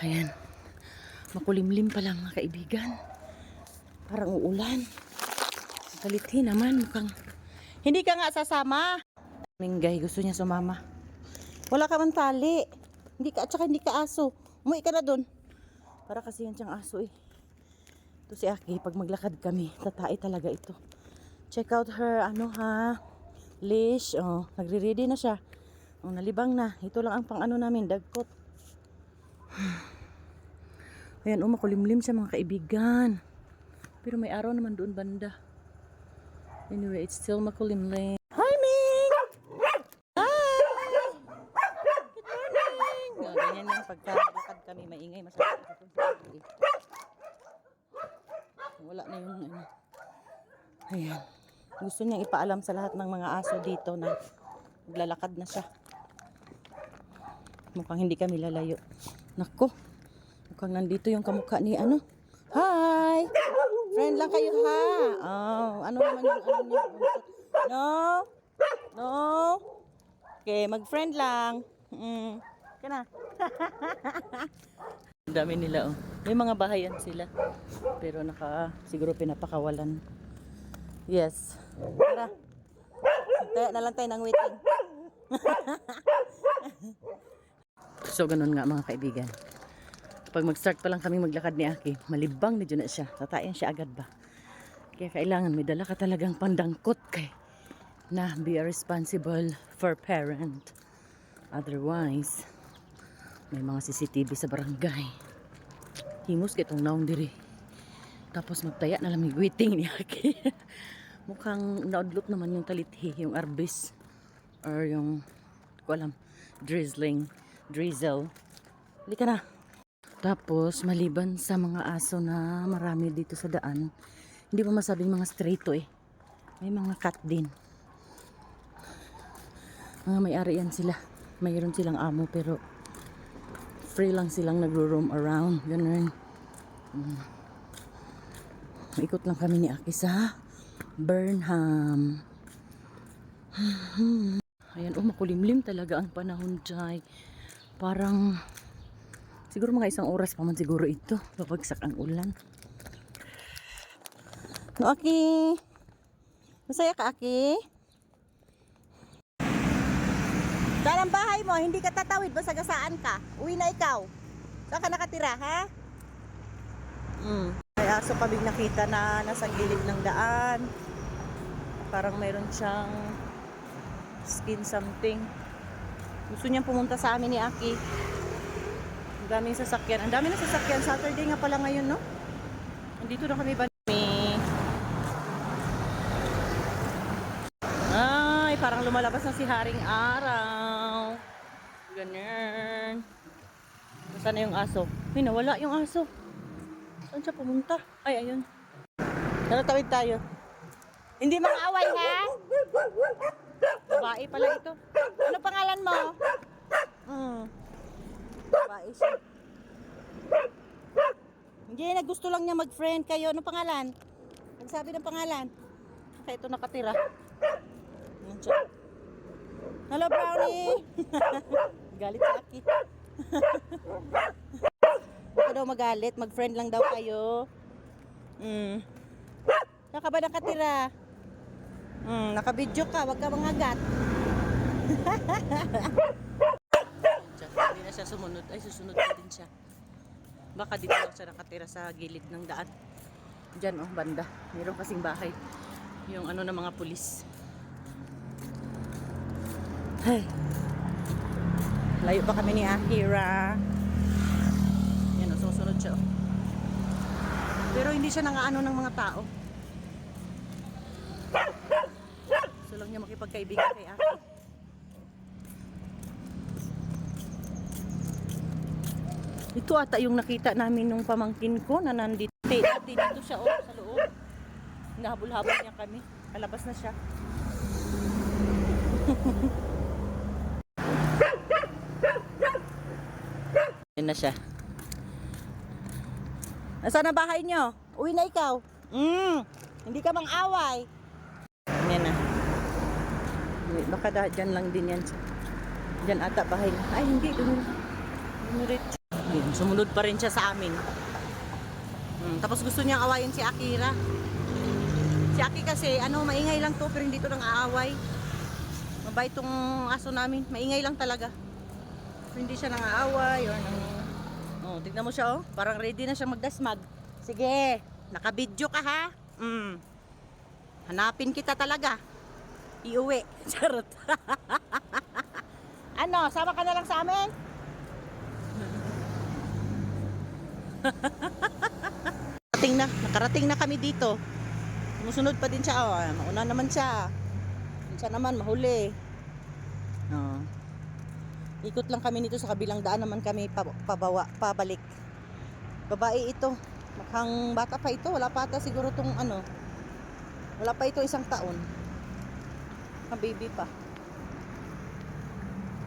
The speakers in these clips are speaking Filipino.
Ayan. Makulimlim pa lang mga kaibigan. Parang uulan. Kalithi naman. Mukhang hindi ka nga sasama. Minggay, gusto niya sumama. Wala ka man tali. Hindi ka, at saka hindi ka aso. Umuwi ka na dun. Para kasi yan siyang aso eh. Ito si Aki, pag maglakad kami, tatai talaga ito. Check out her, leash. Oh, nagre-ready na siya. Oh, nalibang na. Ito lang ang pang namin, dagkot. Ayan, makulimlim siya mga kaibigan. Pero may araw naman doon banda. Anyway, it's still makulimlim. Hi, Ming! Hi! Good morning! Oh, ganyan yan, pagkalakad kami, maingay, masarap. Wala na yung Ayan. Gusto niyang ipaalam sa lahat ng mga aso dito na maglalakad na siya. Mukhang hindi kami lalayo. Nako. Mukhang nandito yung kamukha ni Hi! Friend lang kayo ha. Oh, ano naman yung niya? No? No? Okay, mag-friend lang. Kana. Ang dami nila oh. May mga bahayan sila. Pero siguro pinapakawalan. Yes. Tara. Tayo na lang tayo ng waiting. So, ganun nga mga kaibigan. Pag mag-start pa lang kami maglakad ni Aki, malibang na dyan na siya. Tatayan siya agad ba? Kaya kailangan may dala ka talagang pandangkot kay na be a responsible for parent. Otherwise, may mga CCTV sa barangay. Himos kitong naong diri. Tapos magtaya na lang may waiting ni Aki. Mukhang naudlot naman yung talithi, yung arbis. Or yung, ko alam, drizzle. Hindi ka na. Tapos, maliban sa mga aso na marami dito sa daan, hindi pa masabing mga straight eh. May mga cat din. Mga may-ari yan sila. Mayroon silang amo pero free lang silang nagro-roam around. Ganun. Ikot lang kami ni Aki sa Burnham. Ayan, makulimlim talaga ang panahon dyan. Parang siguro mga 1 oras pa man siguro ito. Babagsak ang ulan. No, Aki? Masaya ka, Aki? Saan ang bahay mo? Hindi ka tatawid. Basagasaan ka. Uwi na ikaw. Saan ka nakatira, ha? May aso kaming nakita na nasa gilid ng daan. Parang mayroon siyang skin something. Gusto niyang pumunta sa amin ni Aki. Ang daming sasakyan. Ang dami na sasakyan. Saturday nga pala ngayon, no? Nandito na kami ba? Ay, parang lumalabas na si Haring Araw. Ganyan. Saan na yung aso? Ay, nawala yung aso. Saan siya pumunta? Ay, ayun. Tawid tayo. Hindi mga away, ha? Babae pala ito. Ano pangalan mo? Babae siya. Hindi, gusto lang niya mag-friend kayo. Ano pangalan? Nagsabi ng pangalan. Kaya ito nakatira. Hello, Brownie! Galit si Aki. Baka daw magalit. Mag-friend lang daw kayo. Saan ka ba nakatira? Naka-video ka. Huwag ka mangagat. Hindi na siya sumunod. Ay, susunod pa din siya. Baka dito lang siya nakatira sa gilid ng daan. Diyan, banda. Mayroon kasing bahay. Yung ng mga pulis. Hey. Layo pa kami ni Akira. Yan, susunod siya. Pero hindi siya nangaano ng mga tao. Gusto lang niya makipagkaibigan kay Aki. Ito ata yung nakita namin nung pamangkin ko na nandito. Dito siya sa loob. Nahabol-habol niya kami. Kalabas na siya. Yan na siya. Nasaan na bahay nyo? Uwi na ikaw. Hindi ka mang-away. Yan na. Baka dyan lang din yan. Dyan ata bahay. Ay, hindi. Dumiretso. Yan siya. Sumunod pa rin siya sa amin. Tapos gusto niyang awayin si Akira. Si Aki kasi, maingay lang to, pero hindi to nang aaway. Mabait tong aso namin. Maingay lang talaga. Pero hindi siya nang aaway or nang... Oh, tignan mo siya, oh. Parang ready na siya magdasmag. Sige, nakabidyo ka, ha? Hanapin kita talaga. Iuwi. Charot. Sama ka na lang sa amin? Nakarating na kami dito. Sumusunod pa din siya. Mauna naman siya. Siya naman mahuli. Ikot lang kami nito sa kabilang daan naman kami pabalik. Babae ito. Mukhang bata pa ito. Wala pa ata siguro tong wala pa ito 1 taon. Baby pa.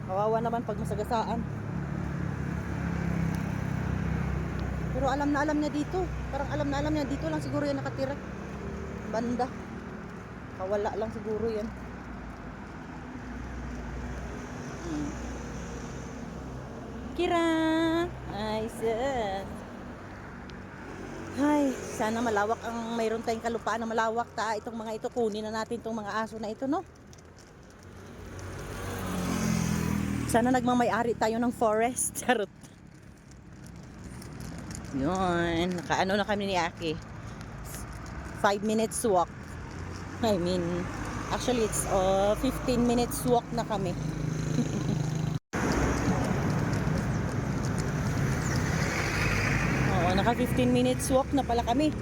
Kawawa naman pag masagasaan. Pero alam na alam niya dito. Parang alam na alam niya dito lang siguro yan nakatira. Banda. Kawala lang siguro yan. Kira! Ay, sis. Ay, sana malawak ang mayroon tayong kalupaan na malawak itong mga ito. Kunin na natin itong mga aso na ito, no? Sana nagmamay-ari tayo ng forest. Charot. Yun. Nakaano na kami ni Aki. 5 minutes walk. Actually it's 15 minutes walk na kami. Naka 15 minutes walk na pala kami.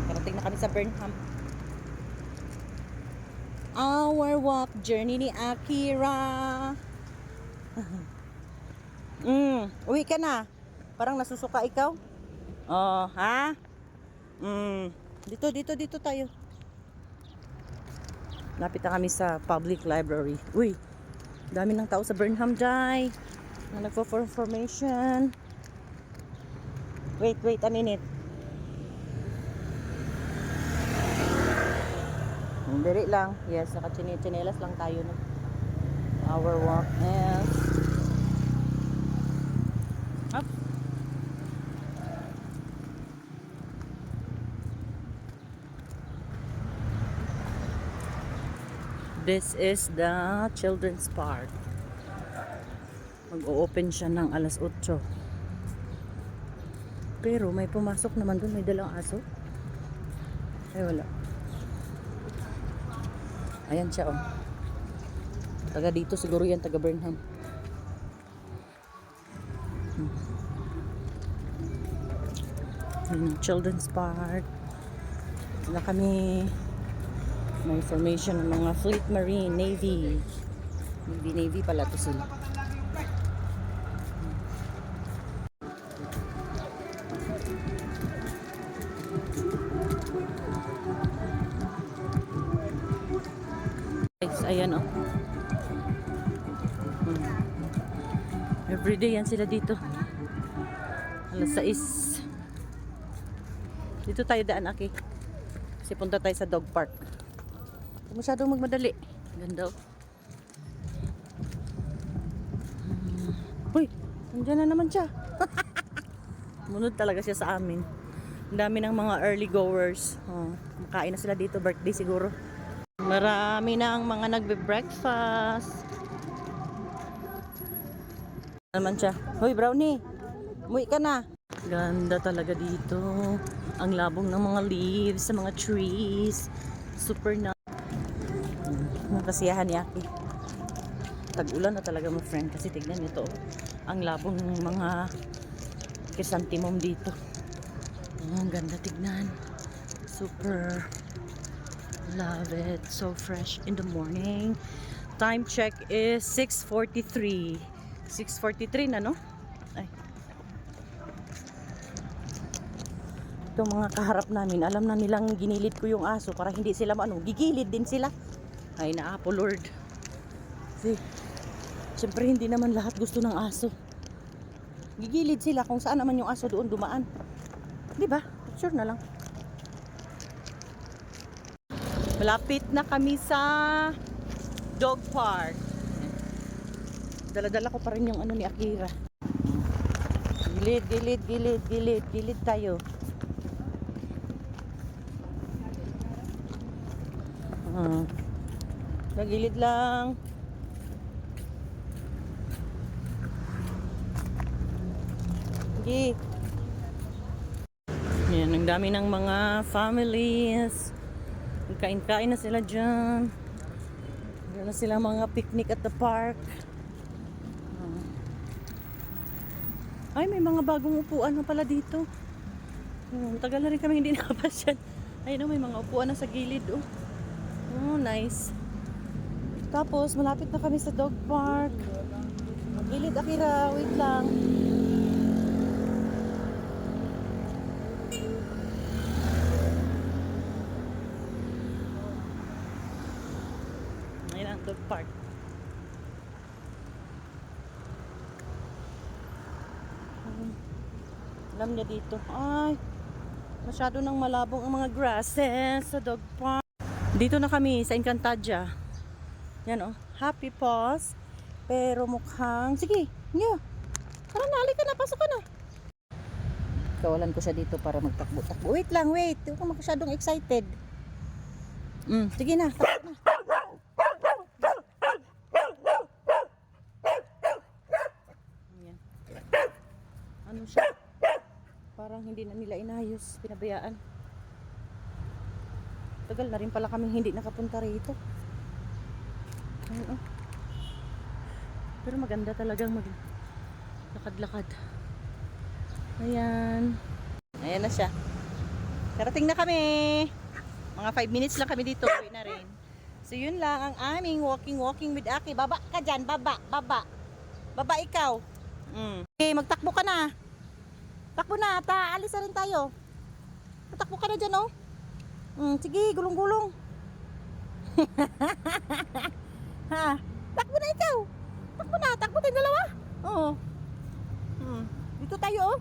Karating na kami sa Burnham. Our walk journey ni Akira. Uwi ka na. Parang nasusuka ikaw. Ha? Dito tayo. Lapit na kami sa public library. Uy, dami ng tao sa Burnham, Jai. Na nagpo-formation. Wait a minute. Diri lang. Yes, naka-chinelas lang tayo. No? Our walk is up. This is the children's park. Mag-o-open siya ng alas 8. Pero may pumasok naman doon, may dalang aso. Ay wala. Ayan siya, oh. Taga dito siguro yan, taga Burnham. Children's park. Na kami may formation ng mga Fleet Marine, Navy pala to sila. Ayan, oh. Everyday yan sila dito. Alas 6. Dito tayo daan, Aki. Kasi punta tayo sa dog park. Huwag masyadong magmadali. Ganda, oh. Uy, nandiyan na naman siya. Munod talaga siya sa amin. Ang dami ng mga early goers. Makain na sila dito. Birthday siguro. Marami na ang mga nagbe-breakfast. Naman siya. Hoy, Brownie. Umuwi ka na. Ganda talaga dito. Ang labong ng mga leaves sa mga trees. Super na. Ang kasiyahan ni Aki. Tag-ulan na talaga, my friend. Kasi tignan nyo to. Ang labong ng mga chrysanthemum dito. Ang ganda tignan. Super. Love it. So fresh in the morning. Time check is 6:43. 6:43 na, no? Ay. Itong mga kaharap namin, alam na nilang ginilid ko yung aso para hindi sila gigilid din sila. Ay, naapo, Lord. See, siyempre hindi naman lahat gusto ng aso. Gigilid sila kung saan naman yung aso doon dumaan. Diba? Picture na lang. Malapit na kami sa dog park. Dala-dala ko pa rin yung ano ni Akira. Gilid, gilid, gilid, gilid, gilid tayo. Nagilid lang. Sige. Yan, ang dami ng mga families. Kain-kain na sila dyan. Meron na sila mga picnic at the park. Ay, may mga bagong upuan na pala dito. Tagal na rin kami hindi nakapasyan. Ayun, may mga upuan na sa gilid. Oh, nice. Tapos, malapit na kami sa dog park. Gilid, Akira. Wait lang. Ayun ang dog park. Alam niya dito. Ay, masyado nang malabong ang mga grasses sa dog park. Dito na kami sa Encantadia. Yan Happy Paws. Pero mukhang, sige, nyo. Tara na, halika na, pasok ka na. Kawalan ko siya dito para magtakbo-takbo. Wait lang, wait. Huwag ka masyadong excited. Sige na, takbo na. Yan. Ano siya? Parang hindi na nila inayos, pinabayaan. Tagal na rin pala kami hindi nakapunta rito. Ayun Pero maganda talagang maglakad-lakad. Ayan. Ayan na siya. Karating na kami. Mga 5 minutes lang kami dito. Uwi na rin. So yun lang ang aming walking with Aki. Baba ka dyan. Baba. Baba ikaw. Okay, magtakbo ka na. Takbo na. Alis na rin tayo. Takbo ka na dyan sige, gulong-gulong. Ha? Takbo na ikaw. Takbo tayong dalawa. Dito tayo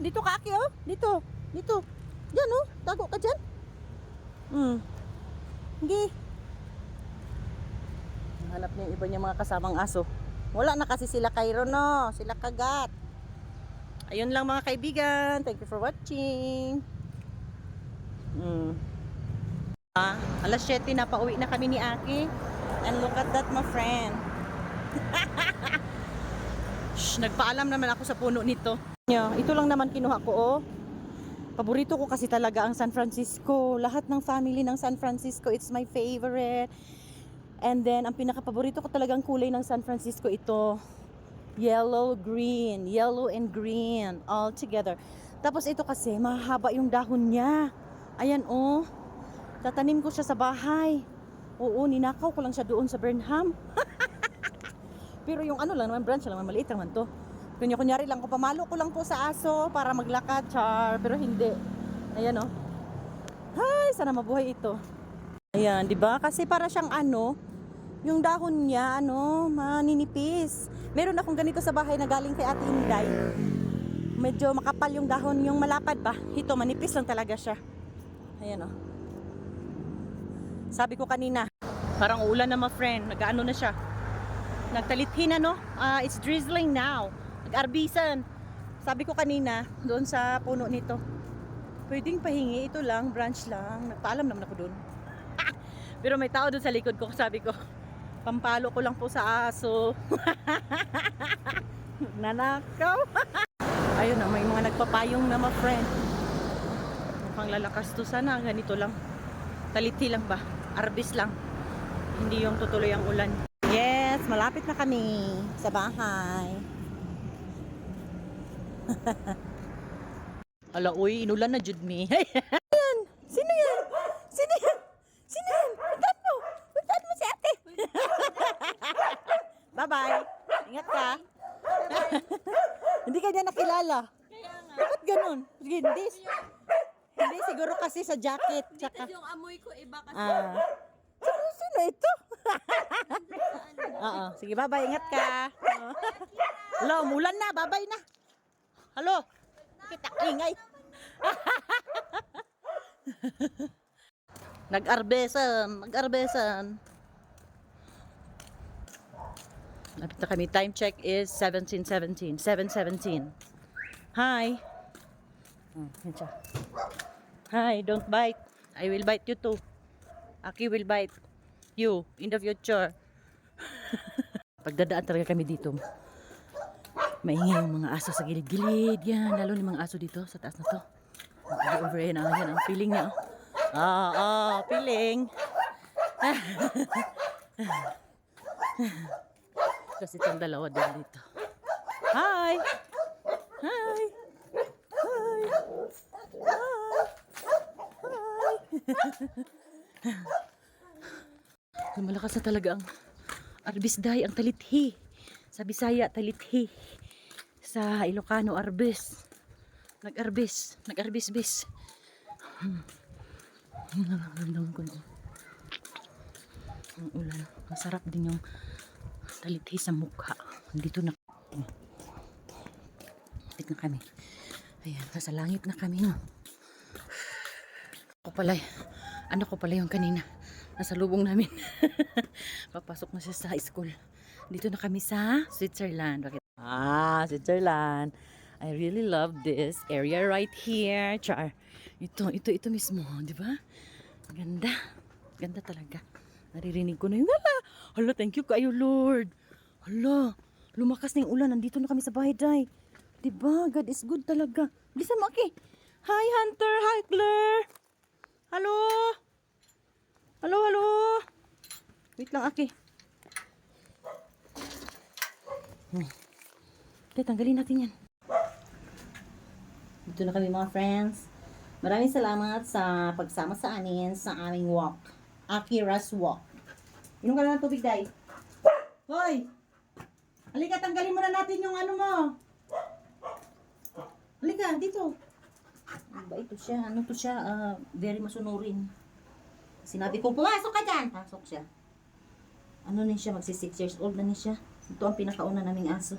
dito ka Aki Dito. Diyan tago ka dyan. Hindi. Hanap niya yung iba niya mga kasamang aso. Wala na kasi sila Cairo sila Kagat. Ayun lang mga kaibigan. Thank you for watching. Alas 7 na pauwi na kami ni Aki. And look at that, my friend. Shh, nagpaalam naman ako sa puno nito. Ito lang naman kinuha ko Paborito ko kasi talaga ang San Francisco. Lahat ng family ng San Francisco, it's my favorite. And then, ang pinaka-paborito ko talagang kulay ng San Francisco ito. Yellow and green all together. Tapos ito kasi mahaba yung dahon niya. Ayan tatanim ko siya sa bahay. Ninakaw ko lang siya doon sa Burnham. Pero yung lang naman branch lang, maliit naman to. Kunyari lang ko, pamalo ko lang po sa aso para maglakad, pero hindi. Ayan Hay, sana mabuhay ito. Ayan, 'di ba? Kasi para siyang yung dahon niya maninipis. Meron akong ganito sa bahay na galing kay Ate Inday. Medyo makapal yung dahon, yung malapad ba? Ito manipis lang talaga siya. Ayan Sabi ko kanina, parang uulan na, my friend. Nag-ano na siya. Nagtalithin it's drizzling now. Nag-arbisan. Sabi ko kanina, doon sa puno nito, pwedeng pahingi, ito lang, branch lang. Nagpaalam naman ako doon. Pero may tao doon sa likod ko, sabi ko, pampalo ko lang po sa aso. Nanakaw. Ayun may mga nagpapayong na, my friend. Mukhang lalakas to, sana ganito lang. Talithi lang ba? Arbis lang. Hindi yung tutuloy ang ulan. Yes, malapit na kami sa bahay. Ala, uy, inulan na jud me. Ayan, sino yan? Puntaan mo si ate. Bye-bye. Ingat ka. Hindi ka niya nakilala. Bakit ganun? Hindi, siguro kasi sa jacket. Tsaka yung amoy ko iba kasi. Sino ito? Sige, bye-bye. Ingat ka. Hello, mulan na. Bye-bye na. Hello. Kita ingay. Nag-arbesan. Lapit na kami. Time check is 17:17. 7:17. Hi. Oh, yan siya. Hi, don't bite. I will bite you too. Aki will bite you in the future. Pagdadaan talaga kami dito. Maingay yung mga aso sa gilid-gilid. Yan, lalo yung mga aso dito sa taas na to. Over yan, yan ang feeling niya. Feeling. Kasi itong dalawa din dito. Hi! Hi! Hi! Hi! Malakas na talaga ang arbisday, ang talithi. Sa Bisaya, talithi. Sa Ilocano, arbis. Nag-arbis-bis. Nararamdaman ko na. Ang ulan. Masarap din yung talithi sa mukha. Dito na. Dito na kami. Ayan, nasa langit na kami. No? Ano ko pala yung kanina. Nasa lubong namin. Papasok na siya sa school. Dito na kami sa Switzerland. Bakit? Switzerland. I really love this area right here. Char. Ito mismo, di ba? Ganda. Ganda talaga. Naririnig ko na yung hala, thank you kayo, Lord. Hala, lumakas na yung ulan. Nandito na kami sa bahay, Day. Di ba? God is good talaga. Bilisan mo, Aki. Hi, Hunter. Hi, Claire. Hello. Hello. Wait lang, Aki. Tanggalin natin yan. Dito na kami mga friends. Maraming salamat sa pagsama sa amin sa aming walk. Akira's walk. Inom ka na ng tubig, Day. Hoy! Halika, tanggalin muna natin yung ano mo. Halika, dito. Ano ba ito siya? Ano to siya? Very masunurin. Sinabi ko, pumasok ka dyan! Pasok siya. Ano na siya? Magsi 6 years old na niya siya. Ito ang pinakauna naming aso.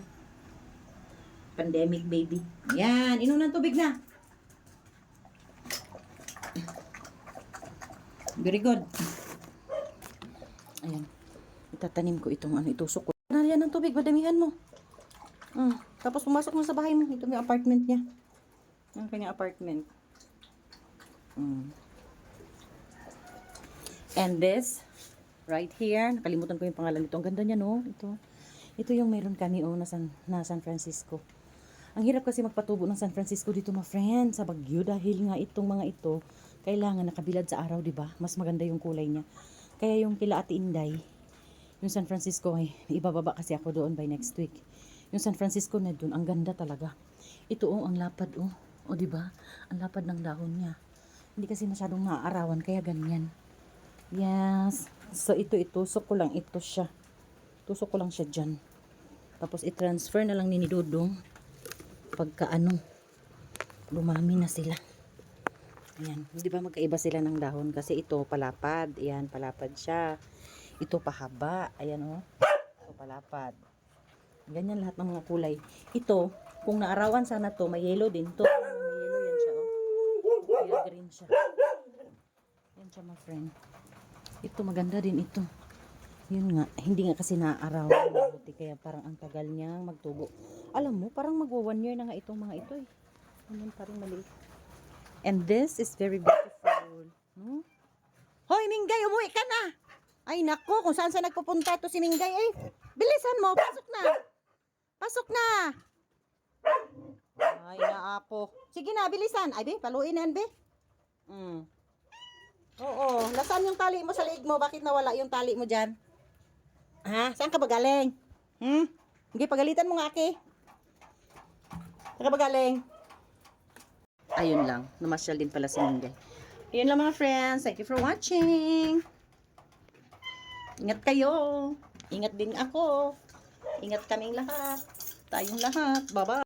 Pandemic baby. Yan, inom ng tubig na. Very good. Ayan. Itatanim ko itong itusok ko. Nariyan ng tubig, madamihan mo. Tapos pumasok mo sa bahay mo. Ito yung apartment niya. Ang kanyang apartment. And this, right here, nakalimutan ko yung pangalan nito. Ang ganda niya, no? Ito yung meron kami, na San Francisco. Ang hirap kasi magpatubo ng San Francisco dito, my friend, sa Baguio. Dahil nga itong mga ito, kailangan nakabilad sa araw, di ba? Mas maganda yung kulay niya. Kaya yung kila Ate Inday, yung San Francisco, ay ibababa kasi ako doon by next week. Yung San Francisco na doon, ang ganda talaga. Ito, ang lapad, O, di ba? Ang lapad ng dahon niya. Hindi kasi masyadong maaarawan, kaya ganyan. Yes. So, itusok ko lang ito siya. Tusok ko lang siya dyan. Tapos, i-transfer na lang ni Dudong. Pagka lumami na sila. Ayan. Di ba magkaiba sila ng dahon? Kasi ito, palapad. Ayan, palapad siya. Ito, pahaba. Ayan, Ito, palapad. Ganyan lahat ng mga kulay. Ito, kung naarawan sana to, may yellow din to. May yellow yan siya, Kaya green siya. Yan siya, my friend. Ito, maganda din ito. Yun nga, hindi nga kasi naaarawan mabuti. Kaya parang ang tagal niyang magtubo. Alam mo, parang magwa 1 year na nga itong mga ito Ganyan pa rin maliit. And this is very beautiful. No? Hoy, Minggay, umuwi ka na! Ay, nako, kung saan nagpupunta to si Minggay, bilisan mo, pasok na! Pasok na! Ay, naapo. Sige na, bilisan. Ay, be, paluin yan, be. Oo, nasaan yung tali mo sa liig mo? Bakit nawala yung tali mo dyan? Ha? Saan ka ba galing? Hindi, pagalitan mo nga, Aki. Saan ka ba galing? Ayun lang. Namasyal din pala si Minggay. Ayun lang mga friends. Thank you for watching. Ingat kayo. Ingat din ako. Ingat kaming lahat. Tayong lahat. Bye-bye.